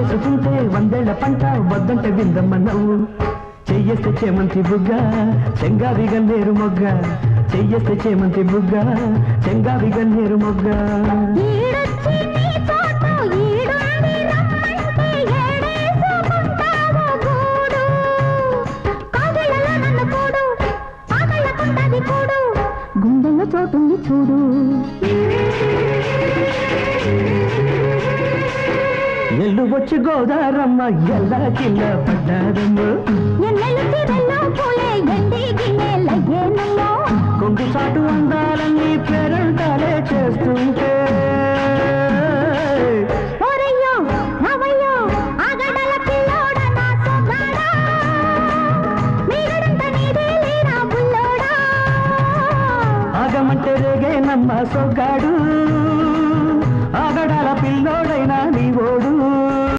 వాటేసుకుంటే వందేళ్ల పంట వద్దంటే విందమ్మ నవ్వు చెయ్యేస్తే చేమంతి బుగ్గ చెంగావి గన్నేరు మొగ్గ చెయ్యేస్తే చేమంతి బుగ్గ చెంగావి గన్నేరు మొగ్గ గుండెల్లో చోటుంది చూడు ఎల్లు వచ్చి గోదారమ్మ ఎల్లా కిల్ల పడ్డారమ్మ కొంగు చాటు అందాలన్నీ పేరంటాలే చేస్తుంటే ఆగమంటే రేగే నమ్మ సొగ్గాడు